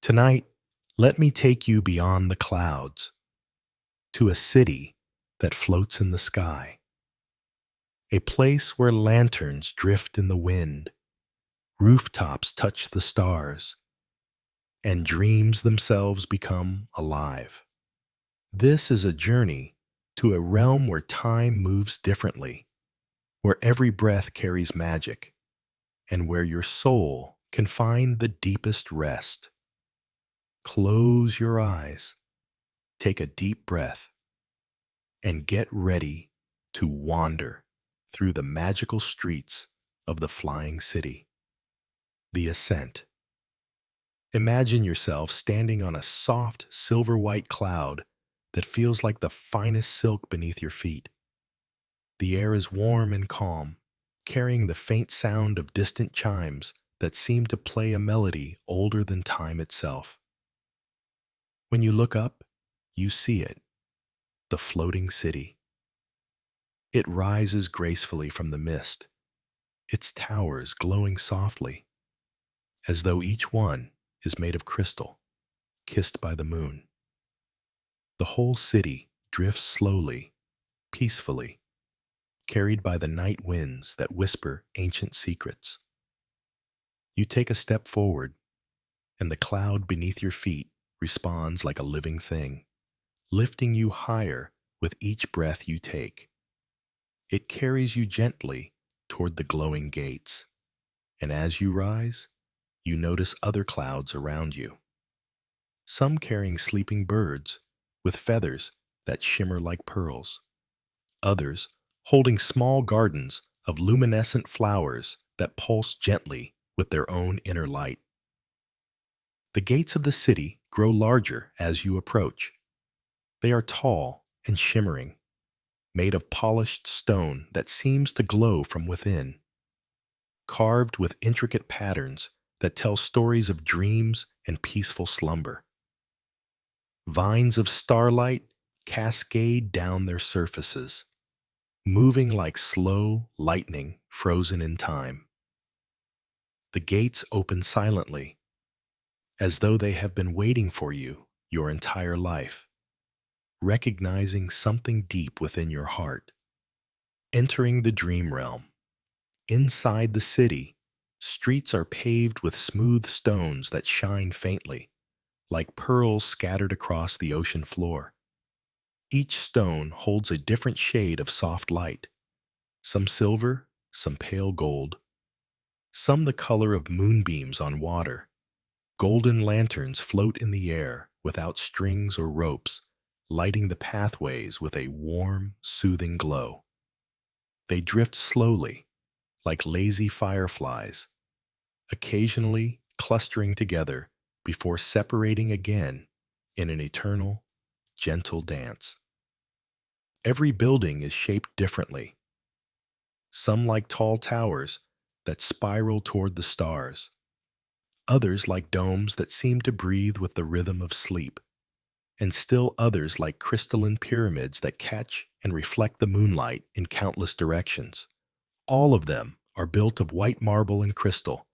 Tonight, let me take you beyond the clouds to a city that floats in the sky, a place where lanterns drift in the wind, rooftops touch the stars, and dreams themselves become alive. This is a journey to a realm where time moves differently, where every breath carries magic, and where your soul can find the deepest rest. Close your eyes, take a deep breath, and get ready to wander through the magical streets of the flying city. The ascent. Imagine yourself standing on a soft silver white cloud that feels like the finest silk beneath your feet. The air is warm and calm, carrying the faint sound of distant chimes that seem to play a melody older than time itself. When you look up, you see it, the floating city. It rises gracefully from the mist, its towers glowing softly, as though each one is made of crystal, kissed by the moon. The whole city drifts slowly, peacefully, carried by the night winds that whisper ancient secrets. You take a step forward, and the cloud beneath your feet responds like a living thing, lifting you higher with each breath you take. It carries you gently toward the glowing gates, and as you rise, you notice other clouds around you, some carrying sleeping birds with feathers that shimmer like pearls, others holding small gardens of luminescent flowers that pulse gently with their own inner light. The gates of the city grow larger as you approach. They are tall and shimmering, made of polished stone that seems to glow from within, carved with intricate patterns that tell stories of dreams and peaceful slumber. Vines of starlight cascade down their surfaces, moving like slow lightning frozen in time. The gates open silently, as though they have been waiting for you your entire life, recognizing something deep within your heart. Entering the dream realm. Inside the city, streets are paved with smooth stones that shine faintly, like pearls scattered across the ocean floor. Each stone holds a different shade of soft light, some silver, some pale gold, some the color of moonbeams on water. Golden lanterns float in the air without strings or ropes, lighting the pathways with a warm, soothing glow. They drift slowly, like lazy fireflies, occasionally clustering together before separating again in an eternal, gentle dance. Every building is shaped differently, some like tall towers that spiral toward the stars, others like domes that seem to breathe with the rhythm of sleep, and still others like crystalline pyramids that catch and reflect the moonlight in countless directions. All of them are built of white marble and crystal,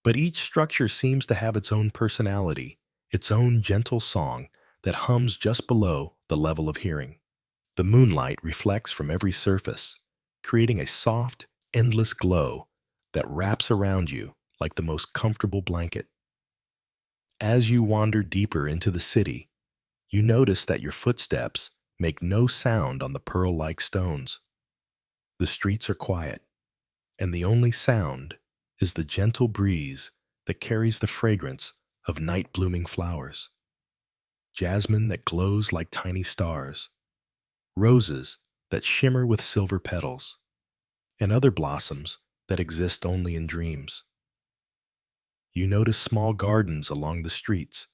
but each structure seems to have its own personality, its own gentle song that hums just below the level of hearing. The moonlight reflects from every surface, creating a soft, endless glow that wraps around you like the most comfortable blanket. As you wander deeper into the city, you notice that your footsteps make no sound on the pearl-like stones. The streets are quiet, and the only sound is the gentle breeze that carries the fragrance of night-blooming flowers, jasmine that glows like tiny stars, roses that shimmer with silver petals, and other blossoms that exist only in dreams. You notice small gardens along the streets,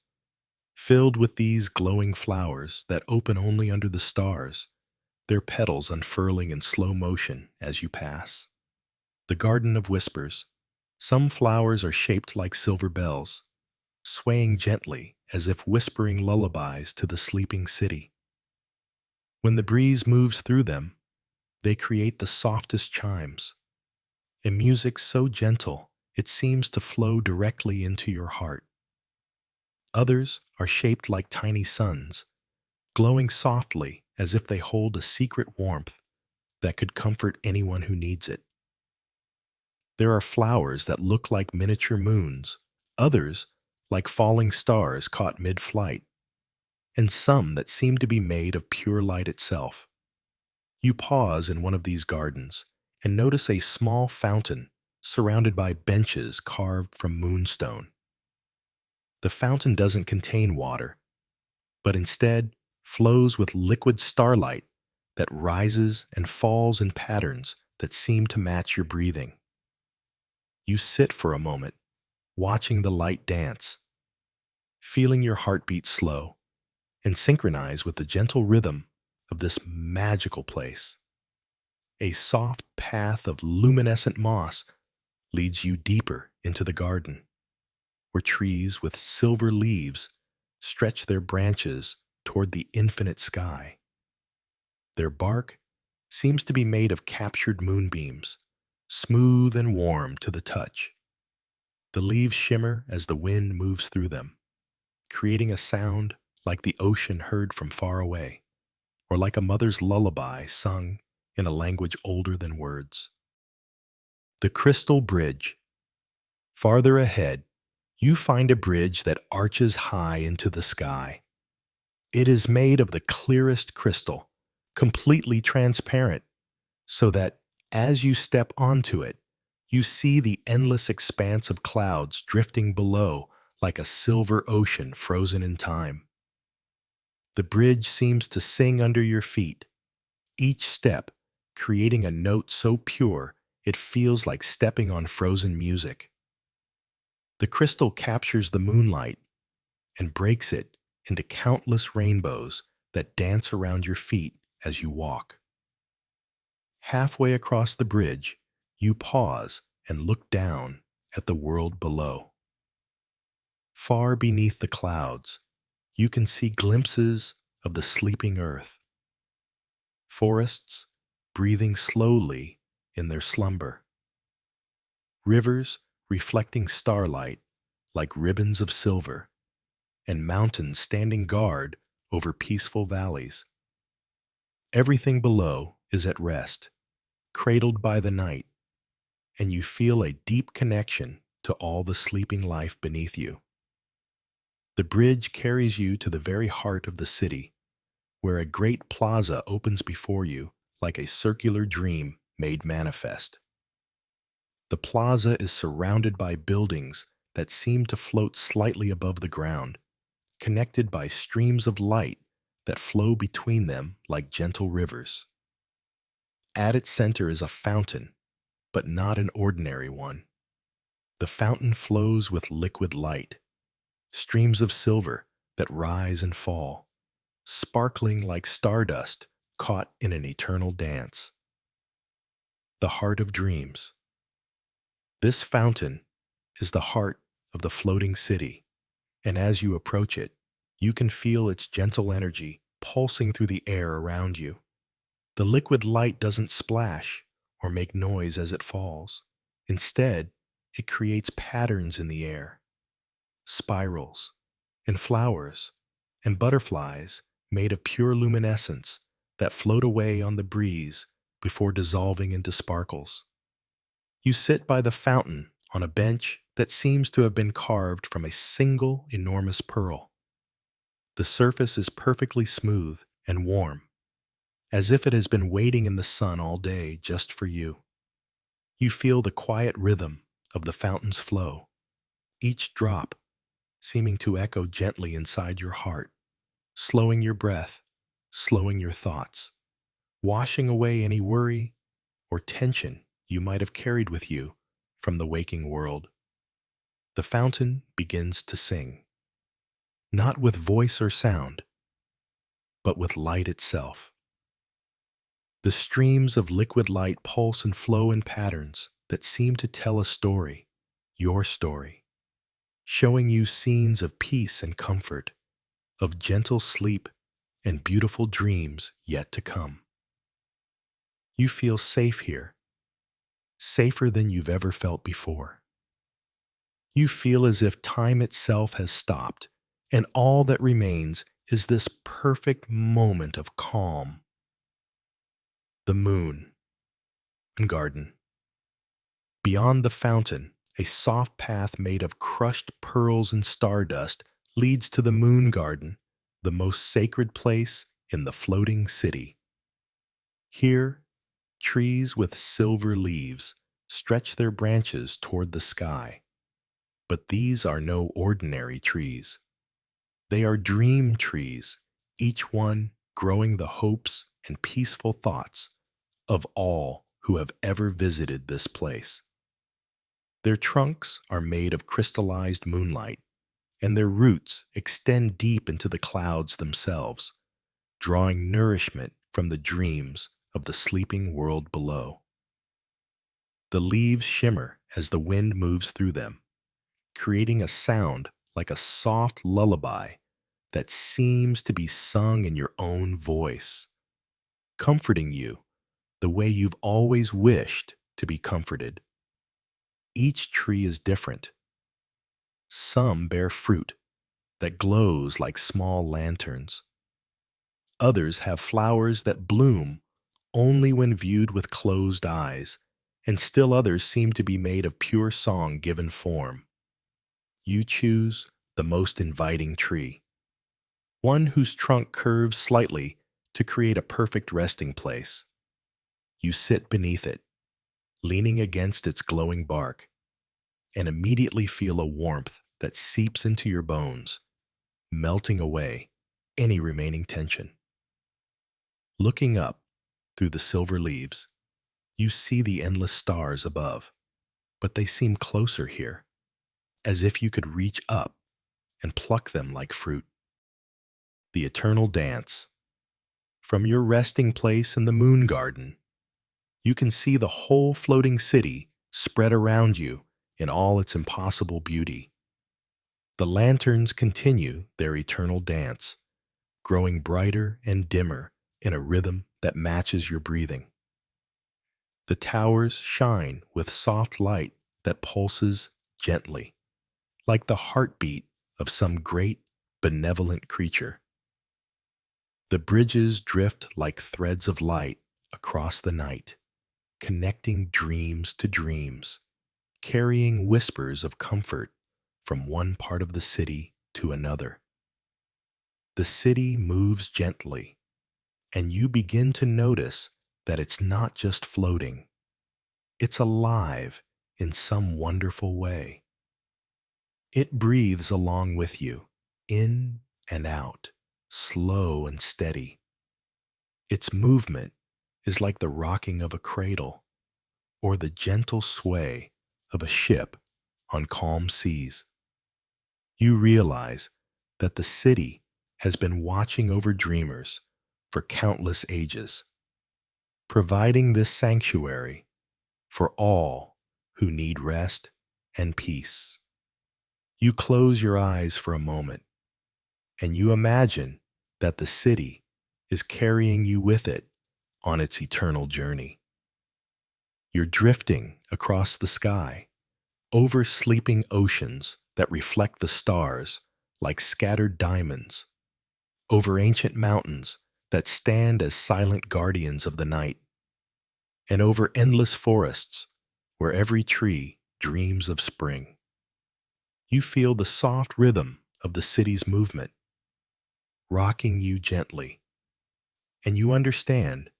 filled with these glowing flowers that open only under the stars, their petals unfurling in slow motion as you pass. The Garden of Whispers. Some flowers are shaped like silver bells, swaying gently as if whispering lullabies to the sleeping city. When the breeze moves through them, they create the softest chimes, a music so gentle it seems to flow directly into your heart. Others are shaped like tiny suns, glowing softly as if they hold a secret warmth that could comfort anyone who needs it. There are flowers that look like miniature moons, others like falling stars caught mid-flight, and some that seem to be made of pure light itself. You pause in one of these gardens and notice a small fountain surrounded by benches carved from moonstone. The fountain doesn't contain water, but instead flows with liquid starlight that rises and falls in patterns that seem to match your breathing. You sit for a moment, watching the light dance, feeling your heartbeat slow and synchronize with the gentle rhythm of this magical place. A soft path of luminescent moss leads you deeper into the garden, where trees with silver leaves stretch their branches toward the infinite sky. Their bark seems to be made of captured moonbeams, smooth and warm to the touch. The leaves shimmer as the wind moves through them, creating a sound like the ocean heard from far away, or like a mother's lullaby sung in a language older than words. The Crystal Bridge. Farther ahead, you find a bridge that arches high into the sky. It is made of the clearest crystal, completely transparent, so that as you step onto it, you see the endless expanse of clouds drifting below like a silver ocean frozen in time. The bridge seems to sing under your feet, each step creating a note so pure it feels like stepping on frozen music. The crystal captures the moonlight and breaks it into countless rainbows that dance around your feet as you walk. Halfway across the bridge, you pause and look down at the world below. Far beneath the clouds, you can see glimpses of the sleeping earth. Forests breathing slowly in their slumber. Rivers reflecting starlight like ribbons of silver, and mountains standing guard over peaceful valleys. Everything below is at rest, cradled by the night, and you feel a deep connection to all the sleeping life beneath you. The bridge carries you to the very heart of the city, where a great plaza opens before you like a circular dream made manifest. The plaza is surrounded by buildings that seem to float slightly above the ground, connected by streams of light that flow between them like gentle rivers. At its center is a fountain, but not an ordinary one. The fountain flows with liquid light, streams of silver that rise and fall, sparkling like stardust caught in an eternal dance. The heart of dreams. This fountain is the heart of the floating city, and as you approach it, you can feel its gentle energy pulsing through the air around you. The liquid light doesn't splash or make noise as it falls. Instead, it creates patterns in the air, spirals, and flowers, and butterflies made of pure luminescence that float away on the breeze before dissolving into sparkles. You sit by the fountain on a bench that seems to have been carved from a single enormous pearl. The surface is perfectly smooth and warm, as if it has been waiting in the sun all day just for you. You feel the quiet rhythm of the fountain's flow, each drop seeming to echo gently inside your heart, slowing your breath, slowing your thoughts, washing away any worry or tension you might have carried with you from the waking world. The fountain begins to sing, not with voice or sound, but with light itself. The streams of liquid light pulse and flow in patterns that seem to tell a story, your story, showing you scenes of peace and comfort, of gentle sleep and beautiful dreams yet to come. You feel safe here, safer than you've ever felt before. You feel as if time itself has stopped and all that remains is this perfect moment of calm. The moon and garden. Beyond the fountain, a soft path made of crushed pearls and stardust leads to the moon garden, the most sacred place in the floating city. Here, trees with silver leaves stretch their branches toward the sky. But these are no ordinary trees. They are dream trees, each one growing the hopes and peaceful thoughts of all who have ever visited this place. Their trunks are made of crystallized moonlight, and their roots extend deep into the clouds themselves, drawing nourishment from the dreams of the sleeping world below. The leaves shimmer as the wind moves through them, creating a sound like a soft lullaby that seems to be sung in your own voice, comforting you the way you've always wished to be comforted. Each tree is different. Some bear fruit that glows like small lanterns. Others have flowers that bloom only when viewed with closed eyes, and still others seem to be made of pure song given form. You choose the most inviting tree, one whose trunk curves slightly to create a perfect resting place. You sit beneath it, leaning against its glowing bark, and immediately feel a warmth that seeps into your bones, melting away any remaining tension. Looking up through the silver leaves, you see the endless stars above, but they seem closer here, as if you could reach up and pluck them like fruit. The eternal dance. From your resting place in the moon garden, you can see the whole floating city spread around you in all its impossible beauty. The lanterns continue their eternal dance, growing brighter and dimmer in a rhythm that matches your breathing. The towers shine with soft light that pulses gently, like the heartbeat of some great, benevolent creature. The bridges drift like threads of light across the night, connecting dreams to dreams, carrying whispers of comfort from one part of the city to another. The city moves gently, and you begin to notice that it's not just floating, it's alive in some wonderful way. It breathes along with you, in and out, slow and steady. Its movement is like the rocking of a cradle or the gentle sway of a ship on calm seas. You realize that the city has been watching over dreamers for countless ages, providing this sanctuary for all who need rest and peace. You close your eyes for a moment, and you imagine that the city is carrying you with it on its eternal journey. You're drifting across the sky, over sleeping oceans that reflect the stars like scattered diamonds, over ancient mountains that stand as silent guardians of the night, and over endless forests where every tree dreams of spring. You feel the soft rhythm of the city's movement, rocking you gently, and you understand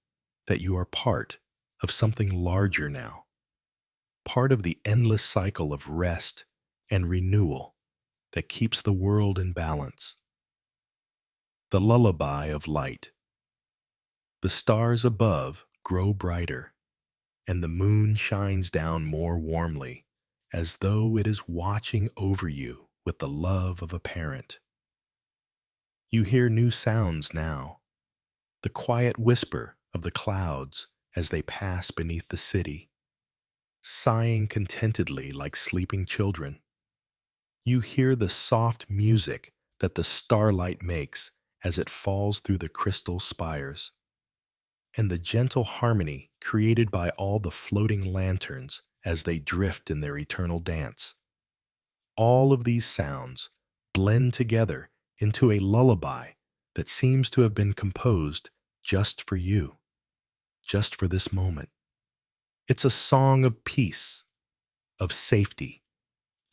that you are part of something larger now, part of the endless cycle of rest and renewal that keeps the world in balance. The lullaby of light. The stars above grow brighter, and the moon shines down more warmly, as though it is watching over you with the love of a parent. You hear new sounds now, the quiet whisper of the clouds as they pass beneath the city, sighing contentedly like sleeping children. You hear the soft music that the starlight makes as it falls through the crystal spires, and the gentle harmony created by all the floating lanterns as they drift in their eternal dance. All of these sounds blend together into a lullaby that seems to have been composed just for you, just for this moment. It's a song of peace, of safety,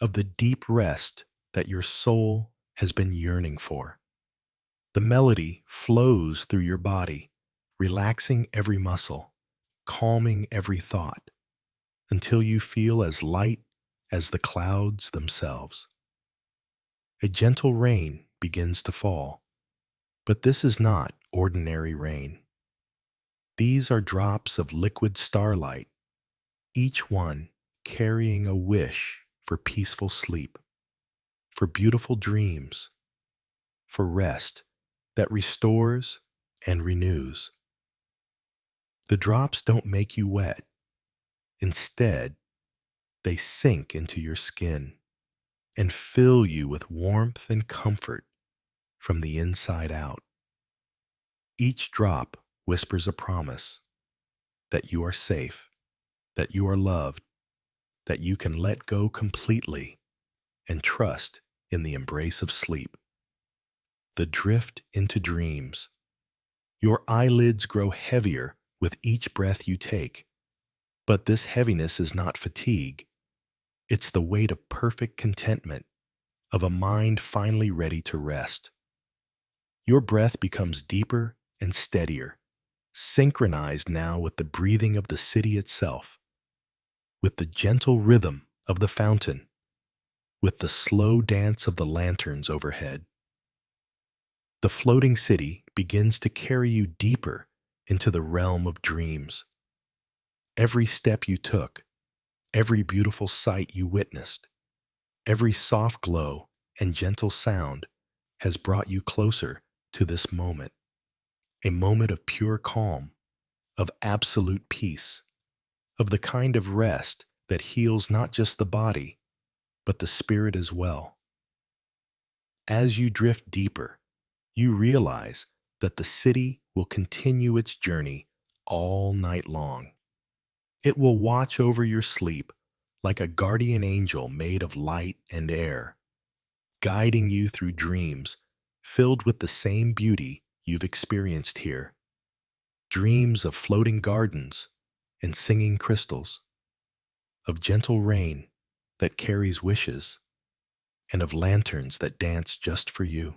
of the deep rest that your soul has been yearning for. The melody flows through your body, relaxing every muscle, calming every thought, until you feel as light as the clouds themselves. A gentle rain begins to fall, but this is not ordinary rain. These are drops of liquid starlight, each one carrying a wish for peaceful sleep, for beautiful dreams, for rest that restores and renews. The drops don't make you wet. Instead, they sink into your skin and fill you with warmth and comfort from the inside out. Each drop whispers a promise that you are safe, that you are loved, that you can let go completely and trust in the embrace of sleep. The drift into dreams. Your eyelids grow heavier with each breath you take, but this heaviness is not fatigue. It's the weight of perfect contentment, of a mind finally ready to rest. Your breath becomes deeper and steadier, synchronized now with the breathing of the city itself, with the gentle rhythm of the fountain, with the slow dance of the lanterns overhead. The floating city begins to carry you deeper into the realm of dreams. Every step you took, every beautiful sight you witnessed, every soft glow and gentle sound has brought you closer to this moment, a moment of pure calm, of absolute peace, of the kind of rest that heals not just the body, but the spirit as well. As you drift deeper, you realize that the city will continue its journey all night long. It will watch over your sleep like a guardian angel made of light and air, guiding you through dreams filled with the same beauty you've experienced here. Dreams of floating gardens and singing crystals, of gentle rain that carries wishes, and of lanterns that dance just for you.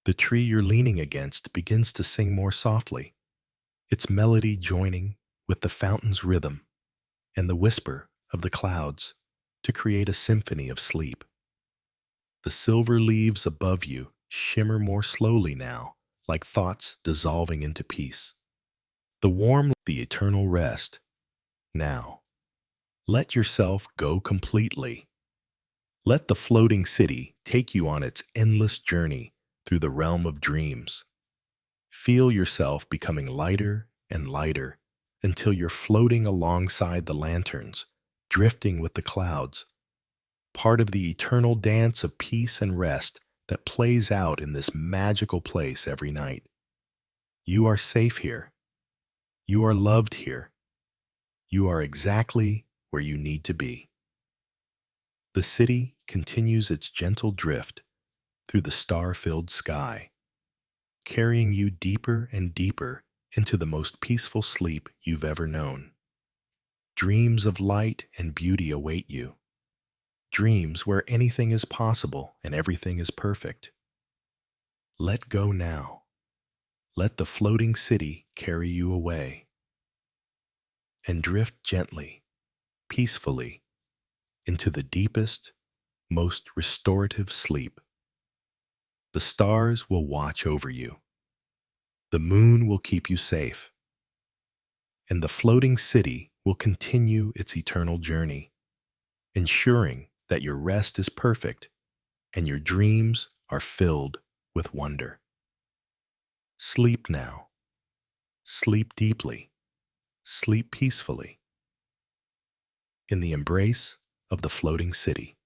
The tree you're leaning against begins to sing more softly, its melody joining with the fountain's rhythm and the whisper of the clouds to create a symphony of sleep. The silver leaves above you shimmer more slowly now, like thoughts dissolving into peace. The warm, the eternal rest. Now, let yourself go completely. Let the floating city take you on its endless journey through the realm of dreams. Feel yourself becoming lighter and lighter until you're floating alongside the lanterns, drifting with the clouds, part of the eternal dance of peace and rest that plays out in this magical place every night. You are safe here. You are loved here. You are exactly where you need to be. The city continues its gentle drift through the star-filled sky, carrying you deeper and deeper into the most peaceful sleep you've ever known. Dreams of light and beauty await you. Dreams where anything is possible and everything is perfect. Let go now. Let the floating city carry you away. And drift gently, peacefully, into the deepest, most restorative sleep. The stars will watch over you. The moon will keep you safe. And the floating city will continue its eternal journey, ensuring that your rest is perfect and your dreams are filled with wonder. Sleep now. Sleep deeply. Sleep peacefully in the embrace of the floating city.